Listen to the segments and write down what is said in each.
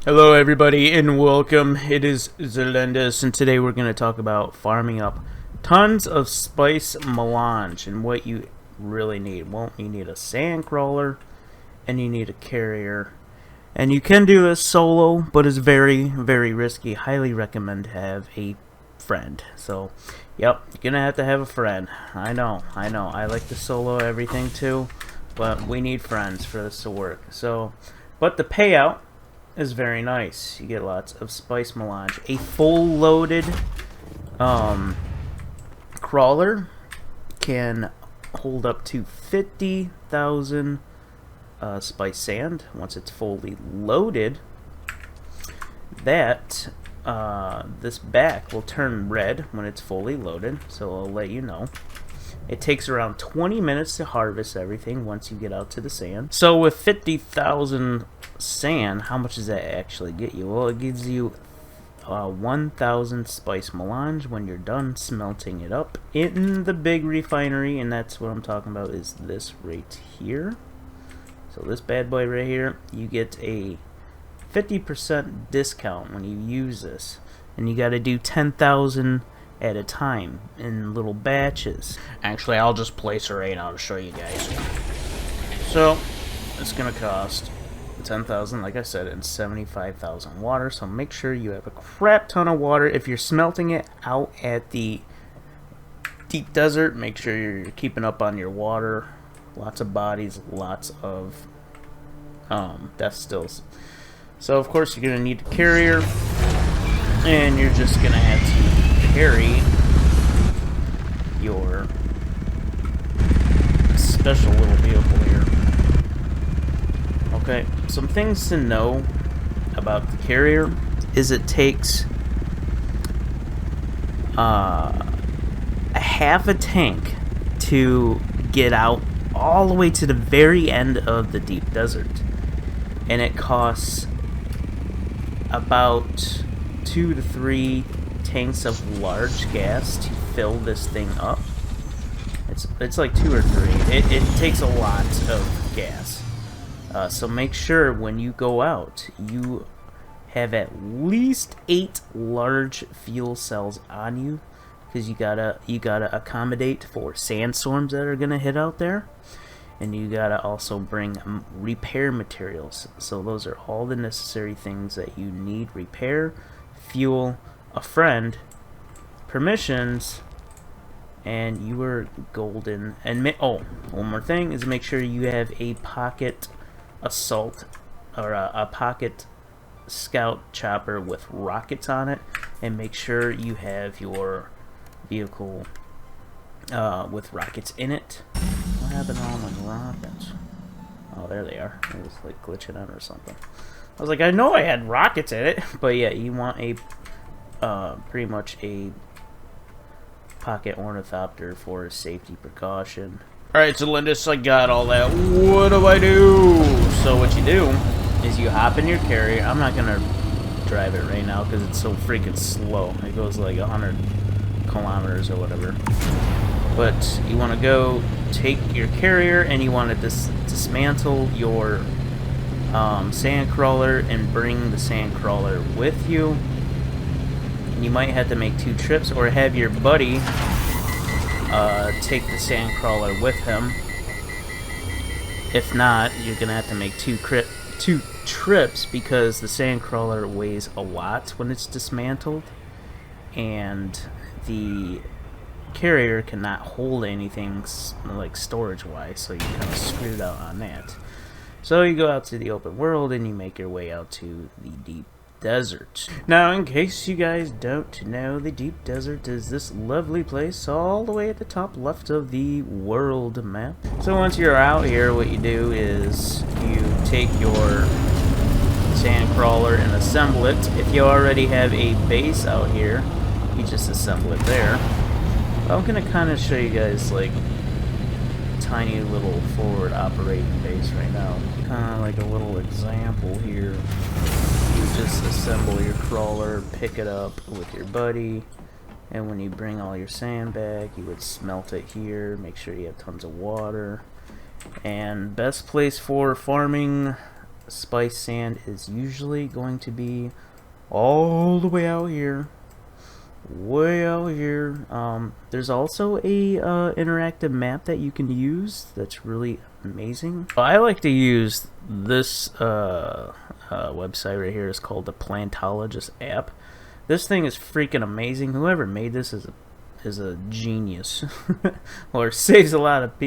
Hello everybody and welcome. It is Zelendis and today we're going to talk about farming up tons of spice melange and what you really need. Well, you need a sand crawler and you need a carrier. And you can do this solo, but it's very, very risky. Highly recommend to have a friend. So, yep, you're going to have a friend. I know. I like to solo everything too, but we need friends for this to work. So, but the payout is very nice. You get lots of spice melange. A full loaded crawler can hold up to 50,000 spice sand. Once it's fully loaded, that this back will turn red when it's fully loaded, so I'll let you know. It takes around 20 minutes to harvest everything once you get out to the sand. So with 50,000 sand, how much does that actually get you? Well, it gives you 1,000 spice melange when you're done smelting it up in the big refinery, and that's what I'm talking about is this right here. So this bad boy right here, you get a 50% discount when you use this, and you got to do 10,000 at a time in little batches. Actually, I'll just place it right now to show you guys. So it's gonna cost 10,000, like I said, and 75,000 water. So make sure you have a crap ton of water. If you're smelting it out at the deep desert, make sure you're keeping up on your water. Lots of bodies, lots of death stills. So of course you're gonna need a carrier, and you're just gonna have to carry your special little vehicle here. Okay, some things to know about the carrier is it takes a half a tank to get out all the way to the very end of the deep desert, and it costs about 2 to 3 tanks of large gas to fill this thing up. It's like 2 or 3. It takes a lot of gas. So make sure when you go out, you have at least 8 large fuel cells on you, because you gotta accommodate for sandstorms that are gonna hit out there, and you gotta also bring repair materials. So those are all the necessary things that you need: repair, fuel, a friend, permissions, and you are golden. And oh, one more thing is make sure you have a pocket assault or a pocket scout chopper with rockets on it, and make sure you have your vehicle with rockets in it. What happened to all my rockets? Oh, there they are. It was like glitching out or something. I was like, I know I had rockets in it, but yeah, you want a pretty much a pocket ornithopter for safety precaution. Alright, so Lindis, I got all that. What do I do? So what you do is you hop in your carrier. I'm not gonna drive it right now because it's so freaking slow. It goes like 100 kilometers or whatever. But you want to go take your carrier and you want to dismantle your sand crawler and bring the sand crawler with you. You might have to make 2 trips, or have your buddy take the sand crawler with him. If not, you're gonna have to make 2 trips, because the sand crawler weighs a lot when it's dismantled, and the carrier cannot hold anything like storage wise, so you're kind of screwed out on that. So you go out to the open world and you make your way out to the deep desert. Now, in case you guys don't know, the deep desert is this lovely place all the way at the top left of the world map. So once you're out here, what you do is you take your sand crawler and assemble it. If you already have a base out here, you just assemble it there. I'm gonna kind of show you guys like tiny little forward operating base right now. Kind of like a little example here. You just assemble your crawler, pick it up with your buddy, and when you bring all your sand back, you would smelt it here. Make sure you have tons of water. And best place for farming spice sand is usually going to be all the way out here. Way out here. There's also a interactive map that you can use that's really amazing. I like to use this website right here. It's called the Plantologist app. This thing is freaking amazing. Whoever made this is a genius, or saves a lot of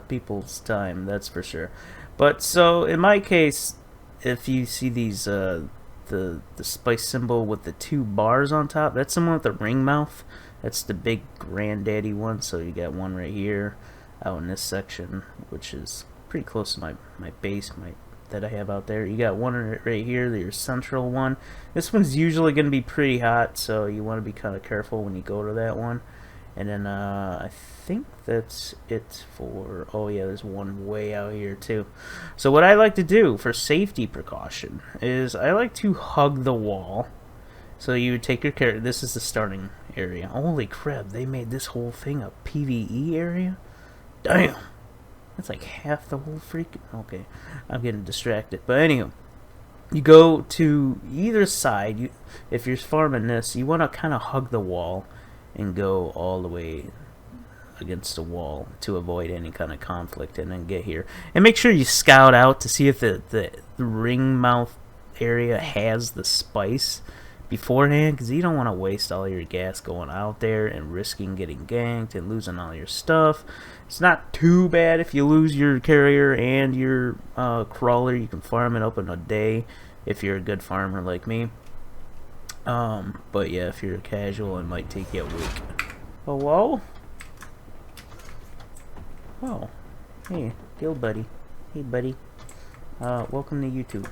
people's time. That's for sure. But so in my case, if you see these the spice symbol with the 2 bars on top, that's the one with the ring mouth. That's the big granddaddy one. So you got one right here out in this section, which is pretty close to my base that I have out there. You got one right here, your central one. This one's usually going to be pretty hot, so you want to be kind of careful when you go to that one. And then I think that's it for... Oh yeah, there's one way out here too. So what I like to do for safety precaution is I like to hug the wall. So you would take your care... This is the starting area. Holy crap, they made this whole thing a PvE area? Damn! That's like half the whole freaking... Okay, I'm getting distracted. But anyway, you go to either side. If you're farming this, you want to kind of hug the wall and go all the way against the wall to avoid any kind of conflict, and then get here. And make sure you scout out to see if the ring mouth area has the spice beforehand, because you don't want to waste all your gas going out there and risking getting ganked and losing all your stuff. It's not too bad if you lose your carrier and your crawler. You can farm it up in a day if you're a good farmer like me. But yeah, if you're a casual, it might take you a week. Hello? Oh, hey, Guild Buddy. Hey, buddy. Welcome to YouTube.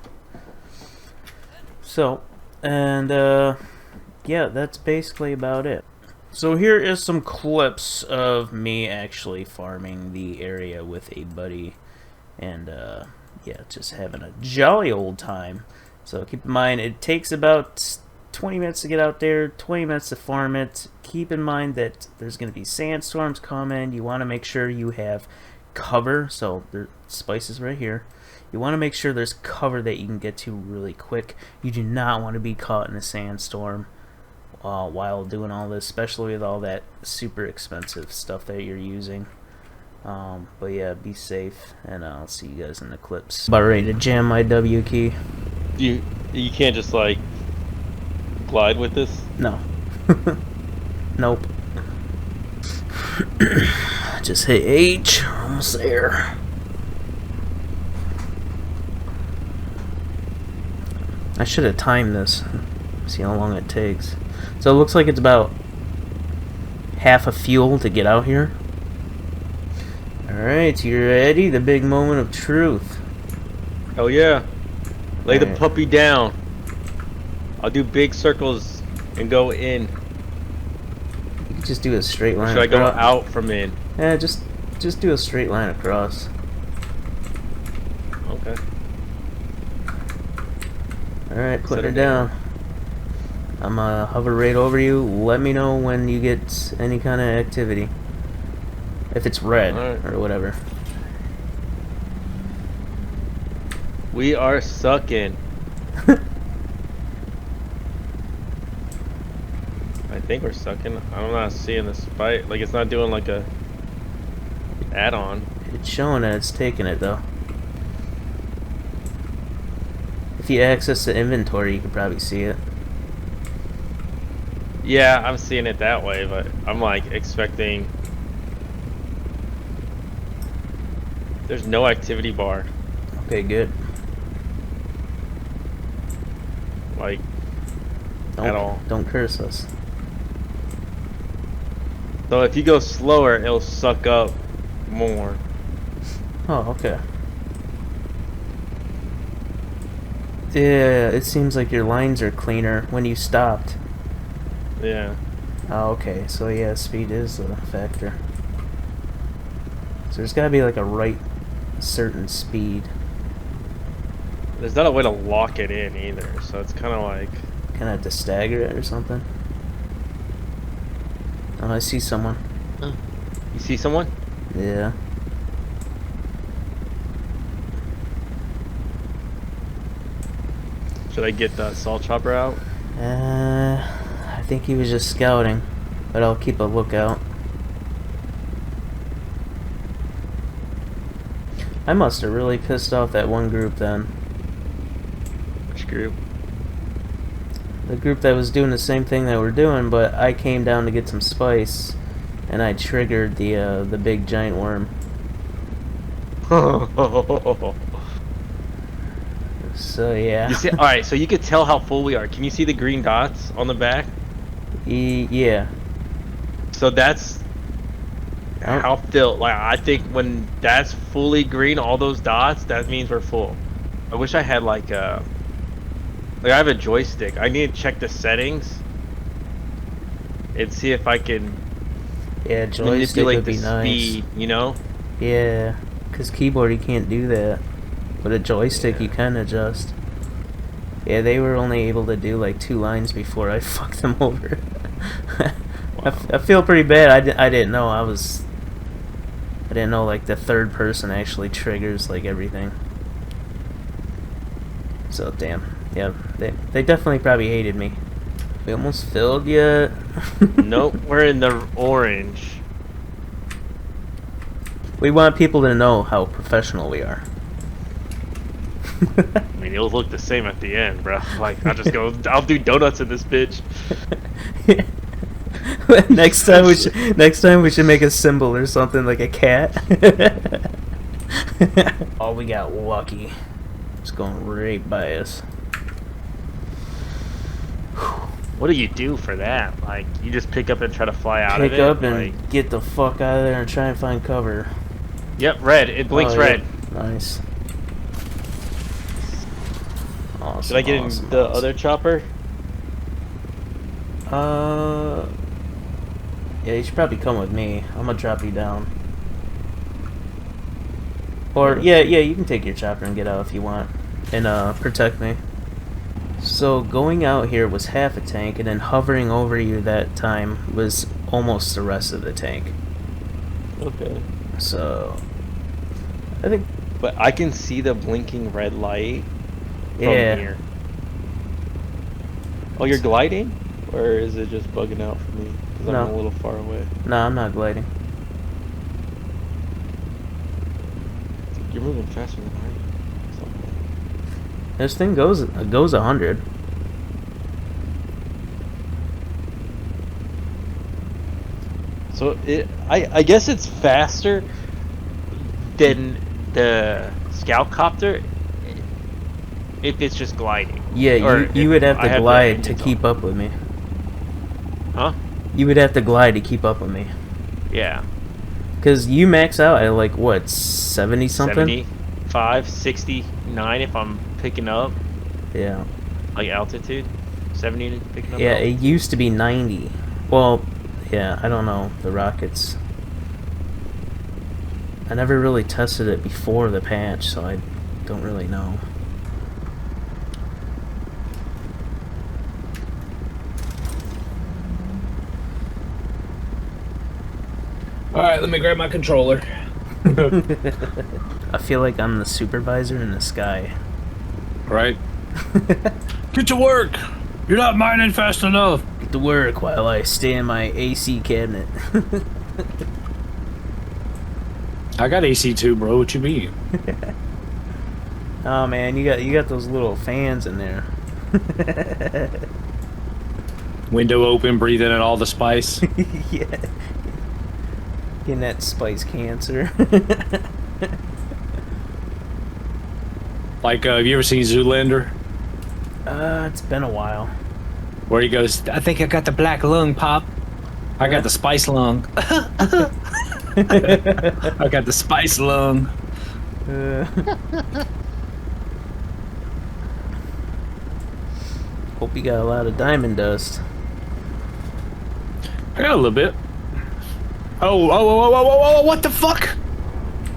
So, and yeah, that's basically about it. So here is some clips of me actually farming the area with a buddy, and yeah, just having a jolly old time. So keep in mind, it takes about 20 minutes to get out there, 20 minutes to farm it. Keep in mind that there's going to be sandstorms coming. You want to make sure you have cover. So there's spices right here. You want to make sure there's cover that you can get to really quick. You do not want to be caught in a sandstorm while doing all this, especially with all that super expensive stuff that you're using. But yeah, be safe, and I'll see you guys in the clips. About ready to jam my W key. You can't just like glide with this? No. Nope. Just hit H. Almost there. I should have timed this. See how long it takes. So it looks like it's about half a fuel to get out here. Alright, you ready? The big moment of truth. Hell yeah. Lay the puppy down. I'll do big circles and go in. You could just do a straight line. Or should I go out from in? Yeah, just do a straight line across. Okay. Alright, putting it down. I'm gonna hover right over you. Let me know when you get any kind of activity. If it's red or whatever. We are sucking. I think we're sucking. I'm not seeing the spike. Like, it's not doing like a add-on. It's showing that it's taking it though. If you access the inventory, you can probably see it. Yeah, I'm seeing it that way, but I'm like expecting... There's no activity bar. Okay, good. Like, at all. Don't curse us. So if you go slower, it'll suck up more. Oh, okay. Yeah, it seems like your lines are cleaner when you stopped. Yeah. Oh, okay. So yeah, speed is a factor. So there's gotta be like a right certain speed. There's not a way to lock it in either, so it's kind of like... Kind of have to stagger it or something. Oh, I see someone. Oh. You see someone? Yeah. Should I get the assault chopper out? I think he was just scouting, but I'll keep a lookout. I must have really pissed off that one group then. Which group? The group that was doing the same thing that we're doing, but I came down to get some spice, and I triggered the big giant worm. So yeah. You see, all right, so you could tell how full we are. Can you see the green dots on the back? Yeah. So that's how filled. Like I think when that's fully green, all those dots, that means we're full. I wish I had like I have a joystick. I need to check the settings and see if I can joystick manipulate would the be nice. speed. You know? Yeah, because keyboard you can't do that. But a joystick you can adjust. Yeah, they were only able to do like 2 lines before I fucked them over. Wow. I feel pretty bad. I didn't know I didn't know like the third person actually triggers like everything. So damn. Yeah, they definitely probably hated me. We almost filled yet. Nope, we're in the orange. We want people to know how professional we are. I mean, it'll look the same at the end, bro. Like, I'll do donuts in this bitch. next time we should make a symbol or something like a cat. Oh, we got lucky. It's going right by us. What do you do for that? Like, you just pick up and try to fly out of it? Pick up and like, get the fuck out of there and try and find cover. Yep, red. It blinks red. Nice. Awesome. Should I get in the other chopper? Yeah, you should probably come with me. I'm gonna drop you down. Or yeah, you can take your chopper and get out if you want, and protect me. So going out here was half a tank, and then hovering over you that time was almost the rest of the tank. Okay. So I think. But I can see the blinking red light from here. Oh, you're gliding? Or is it just bugging out for me? Because I'm a little far away. No, I'm not gliding. You're moving faster than I am. Something. This thing goes 100. So I guess it's faster than the scout copter if it's just gliding. Yeah, you would have to glide to keep up with me. Huh? You would have to glide to keep up with me. Yeah. Because you max out at like, what, 70 something? 75, 69 if I'm picking up. Yeah. Like altitude? 70 picking up? Yeah, it used to be 90. Well, yeah, I don't know. The rockets. I never really tested it before the patch, so I don't really know. Alright, let me grab my controller. I feel like I'm the supervisor in the sky. Right? Get to work! You're not mining fast enough! Get to work while I stay in my AC cabinet. I got AC too, bro. What you mean? Oh man, you got those little fans in there. Window open, breathing in all the spice. Yeah. Getting that spice cancer. Like, have you ever seen Zoolander? It's been a while. Where he goes, I think I got the black lung, Pop. I got the spice lung. I got the spice lung. Hope you got a lot of diamond dust. I got a little bit. Oh, what the fuck?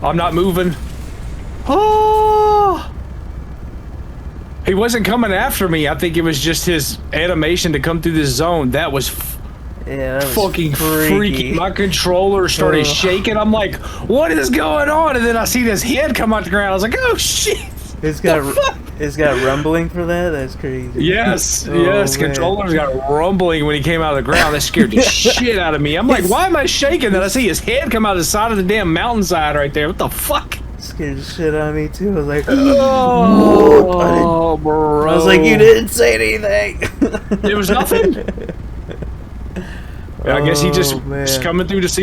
I'm not moving. Oh! He wasn't coming after me. I think it was just his animation to come through this zone. That was Yeah, that was fucking freaky. freaky. My controller started shaking. I'm like, what is going on? And then I see this head come out the ground. I was like, oh shit. It's got The fuck? It's got rumbling for that? That's crazy. Yes, Oh, yes. man. Controller's got rumbling when he came out of the ground. That scared the shit out of me. I'm like, why am I shaking? Then I see his head come out of the side of the damn mountainside right there. What the fuck? Scared the shit out of me too. I was like, Oh, bro. I was like, you didn't say anything. There was nothing. I guess he just Oh, man. coming through to see.